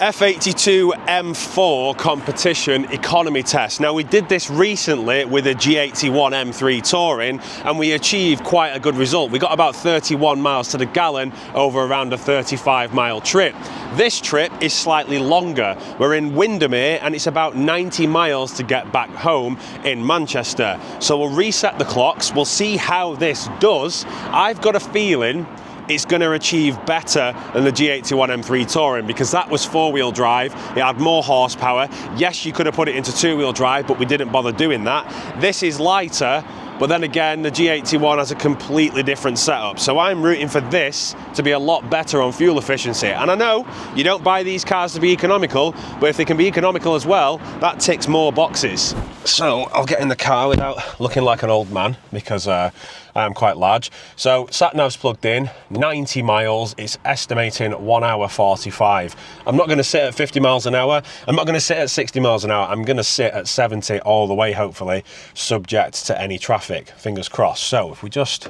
F82 M4 Competition economy test. Now, we did this recently with a G81 M3 Touring and we achieved quite a good result. We got about 31 miles to the gallon over around a 35-mile trip. This trip is slightly longer. We're in Windermere and it's about 90 miles to get back home in Manchester. So we'll reset the clocks, we'll see how this does. I've got a feeling it's going to achieve better than the G81 M3 Touring because that was four-wheel drive, it had more horsepower. Yes, you could have put it into two-wheel drive, but we didn't bother doing that. This is lighter, but then again, the G81 has a completely different setup. So I'm rooting for this to be a lot better on fuel efficiency. And I know you don't buy these cars to be economical, but if they can be economical as well, that ticks more boxes. So I'll get in the car without looking like an old man because I am quite large. So sat-nav's plugged in, 90 miles, it's estimating 1 hour 45. I'm not going to sit at 50 miles an hour, I'm not going to sit at 60 miles an hour, I'm going to sit at 70 all the way, hopefully, subject to any traffic, fingers crossed. So if we just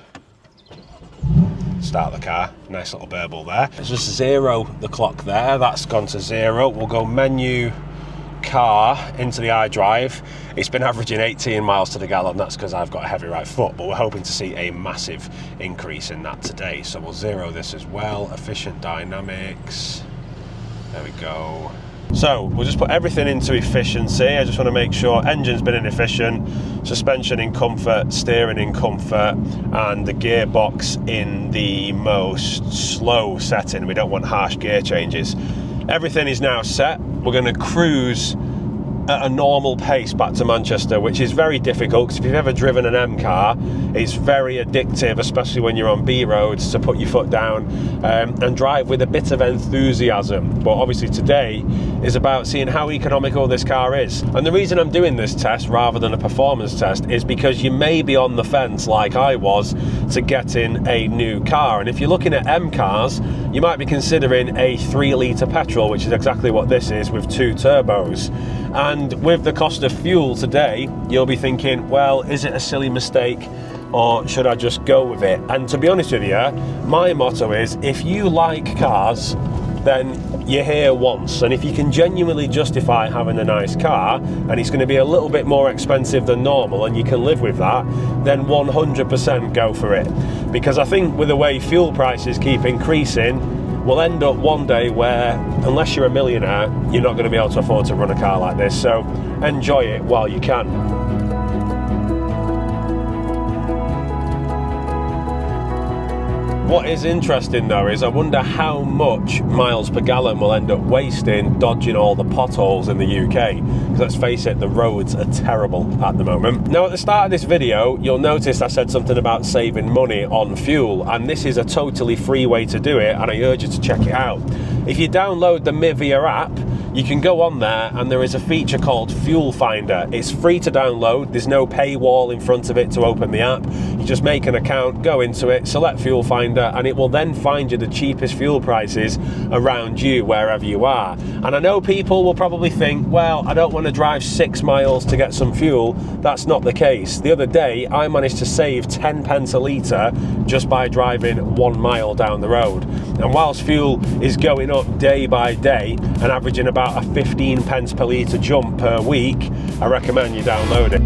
start the car, nice little burble there. Let's just zero the clock there, that's gone to 0. We'll go menu, car, into the iDrive. It's been averaging 18 miles to the gallon. That's because I've got a heavy right foot, but we're hoping to see a massive increase in that today. So we'll zero this as well. Efficient dynamics, there we go. So we'll just put everything into efficiency. I just want to make sure engine's been in efficient, suspension in comfort, steering in comfort, and the gearbox in the most slow setting. We don't want harsh gear changes. Everything is now set. We're going to cruise at a normal pace back to Manchester, which is very difficult because if you've ever driven an M car, it's very addictive, especially when you're on B roads, to put your foot down and drive with a bit of enthusiasm. But obviously today is about seeing how economical this car is. And the reason I'm doing this test rather than a performance test is because you may be on the fence, like I was, to getting a new car. And if you're looking at M cars, you might be considering a 3-litre petrol, which is exactly what this is with 2 turbos. And with the cost of fuel today, you'll be thinking, well, is it a silly mistake or should I just go with it? And to be honest with you, my motto is, if you like cars, then you're here once. And if you can genuinely justify having a nice car and it's going to be a little bit more expensive than normal and you can live with that, then 100% go for it. Because I think with the way fuel prices keep increasing, we'll end up one day where, unless you're a millionaire, you're not going to be able to afford to run a car like this. So enjoy it while you can. What is interesting though is I wonder how much miles per gallon we'll end up wasting dodging all the potholes in the UK. Because let's face it, the roads are terrible at the moment. Now, at the start of this video, you'll notice I said something about saving money on fuel, and this is a totally free way to do it, and I urge you to check it out. If you download the Mivia app, you can go on there and there is a feature called Fuel Finder. It's free to download, there's no paywall in front of it to open the app. You just make an account, go into it, select Fuel Finder, and it will then find you the cheapest fuel prices around you, wherever you are. And I know people will probably think, well, I don't want to drive 6 miles to get some fuel. That's not the case. The other day, I managed to save 10 pence a litre just by driving 1 mile down the road. And whilst fuel is going up day by day and averaging about a 15 pence per litre jump per week, I recommend you download it.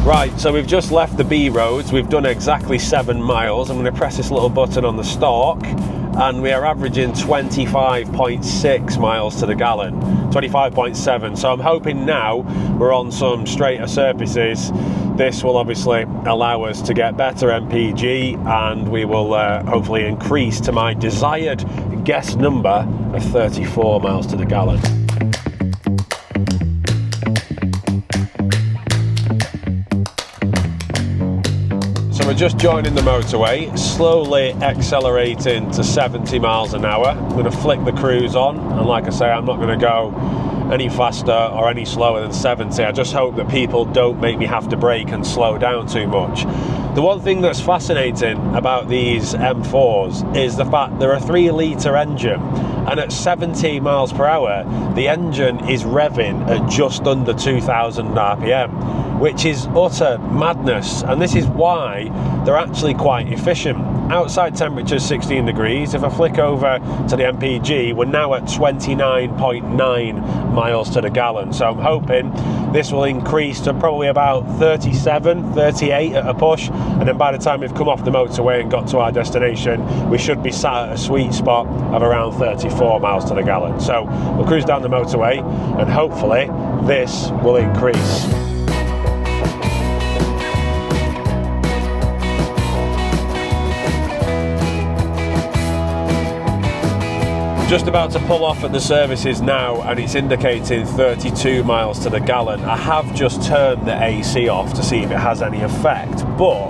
Right, so we've just left the B roads, we've done exactly 7 miles. I'm going to press this little button on the stalk and we are averaging 25.6 miles to the gallon, 25.7. So I'm hoping now we're on some straighter surfaces. This will obviously allow us to get better MPG and we will hopefully increase to my desired guess number of 34 miles to the gallon. So we're just joining the motorway, slowly accelerating to 70 miles an hour. I'm going to flick the cruise on, and like I say, I'm not going to go any faster or any slower than 70. I just hope that people don't make me have to brake and slow down too much. The one thing that's fascinating about these M4s is the fact they're a 3-litre engine, and at 70 miles per hour the engine is revving at just under 2,000 RPM, which is utter madness. And this is why they're actually quite efficient. outside temperature is 16 degrees. If I flick over to the MPG, we're now at 29.9 miles to the gallon. So I'm hoping this will increase to probably about 37, 38 at a push. And then by the time we've come off the motorway and got to our destination, we should be sat at a sweet spot of around 34 miles to the gallon. So we'll cruise down the motorway and hopefully this will increase. Just about to pull off at the services now, and it's indicating 32 miles to the gallon. I have just turned the AC off to see if it has any effect, but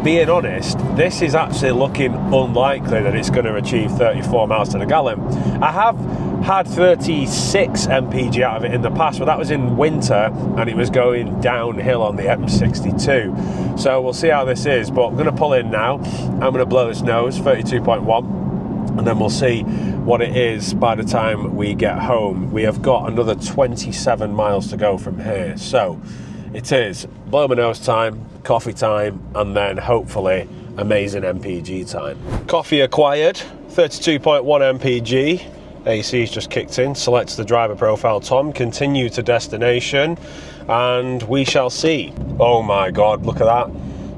being honest, this is actually looking unlikely that it's going to achieve 34 miles to the gallon. I have had 36 MPG out of it in the past, but that was in winter and it was going downhill on the M62. So we'll see how this is, but I'm going to pull in now. I'm going to blow this nose, 32.1. And then we'll see what it is by the time we get home. We have got another 27 miles to go from here. So it is blow my nose time, coffee time, and then hopefully amazing MPG time. Coffee acquired, 32.1 MPG. AC's just kicked in, selects the driver profile Tom, continue to destination, and we shall see. Oh my God, look at that.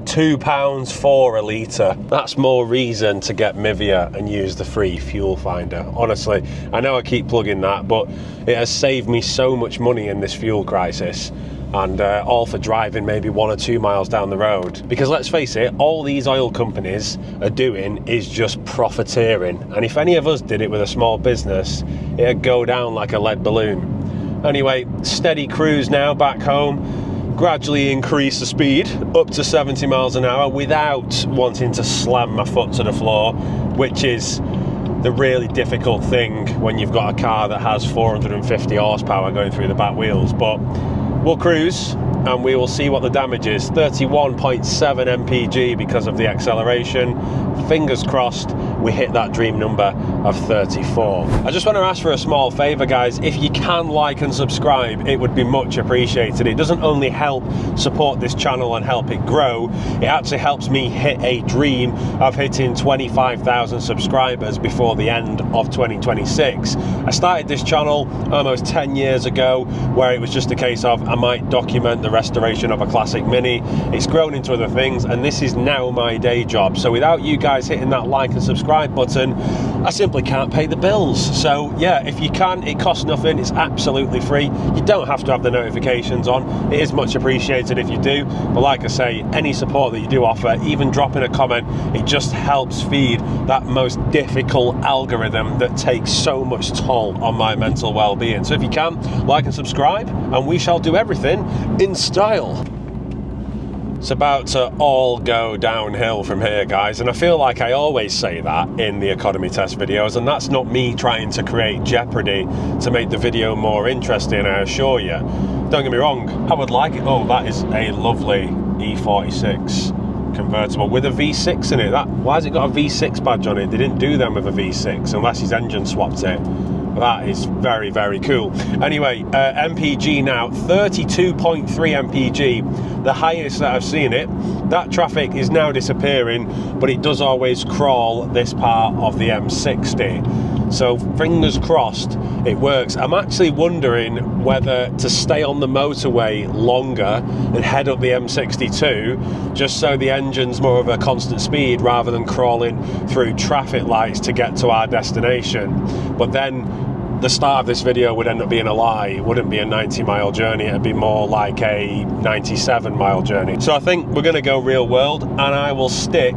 £2 a litre. That's more reason to get Mivia and use the free fuel finder. Honestly, I know I keep plugging that, but it has saved me so much money in this fuel crisis, and all for driving maybe 1 or 2 miles down the road. Because let's face it, all these oil companies are doing is just profiteering, and if any of us did it with a small business, it'd go down like a lead balloon. Anyway, steady cruise now back home. Gradually increase the speed up to 70 miles an hour without wanting to slam my foot to the floor, which is the really difficult thing when you've got a car that has 450 horsepower going through the back wheels. But we'll cruise and we will see what the damage is. 31.7 mpg because of the acceleration. Fingers crossed we hit that dream number of 34. I just want to ask for a small favour, guys. If you can like and subscribe, it would be much appreciated. It doesn't only help support this channel and help it grow, it actually helps me hit a dream of hitting 25,000 subscribers before the end of 2026. I started this channel almost 10 years ago, where it was just a case of I might document the restoration of a classic Mini. It's grown into other things, and this is now my day job. So without you guys hitting that like and subscribe button, I simply can't pay the bills. So yeah, if you can, it costs nothing, it's absolutely free. You don't have to have the notifications on. It is much appreciated if you do, but like I say, any support that you do offer, even dropping a comment, it just helps feed that most difficult algorithm that takes so much toll on my mental well-being. So if you can, like and subscribe, and we shall do everything in style. It's about to all go downhill from here, guys, and I feel like I always say that in the economy test videos, and that's not me trying to create jeopardy to make the video more interesting, I assure you. Don't get me wrong, I would like it. Oh, that is a lovely E46 convertible with a V6 in it. Why has it got a V6 badge on it? They didn't do them with a V6 unless his engine swapped it. That is very, very cool. Anyway, MPG now, 32.3 MPG, the highest that I've seen it. That traffic is now disappearing, but it does always crawl this part of the M60. So fingers crossed it works. I'm actually wondering whether to stay on the motorway longer and head up the M62, just so the engine's more of a constant speed rather than crawling through traffic lights to get to our destination. But then the start of this video would end up being a lie. It wouldn't be a 90-mile journey, it'd be more like a 97-mile journey. So I think we're going to go real world, and I will stick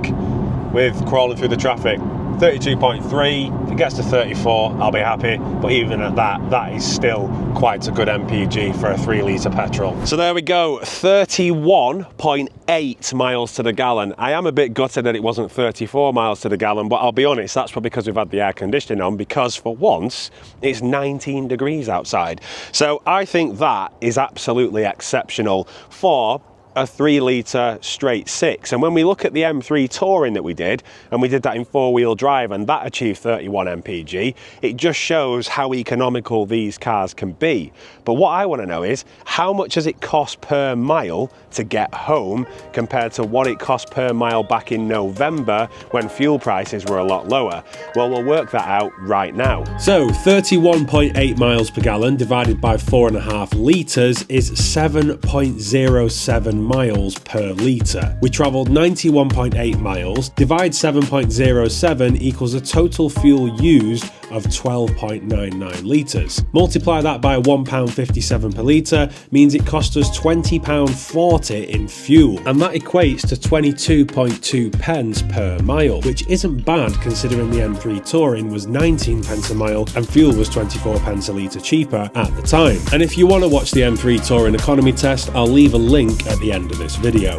with crawling through the traffic. 32.3, if it gets to 34, I'll be happy, but even at that, that is still quite a good MPG for a 3-litre petrol. So there we go, 31.8 miles to the gallon. I am a bit gutted that it wasn't 34 miles to the gallon, but I'll be honest, that's probably because we've had the air conditioning on, because for once, it's 19 degrees outside. So I think that is absolutely exceptional for a 3 litre straight 6. And when we look at the M3 Touring that we did, and we did that in 4-wheel drive, and that achieved 31 mpg, it just shows how economical these cars can be. But what I want to know is, how much does it cost per mile to get home compared to what it cost per mile back in November when fuel prices were a lot lower? Well, we'll work that out right now. So 31.8 miles per gallon divided by 4.5 litres is 7.07 miles per litre. We travelled 91.8 miles, divide 7.07 equals a total fuel used of 12.99 litres. Multiply that by £1.57 per litre means it cost us £20.40 in fuel, and that equates to 22.2 pence per mile, which isn't bad considering the M3 Touring was 19 pence a mile and fuel was 24 pence a litre cheaper at the time. And if you want to watch the M3 Touring economy test, I'll leave a link at the end of this video.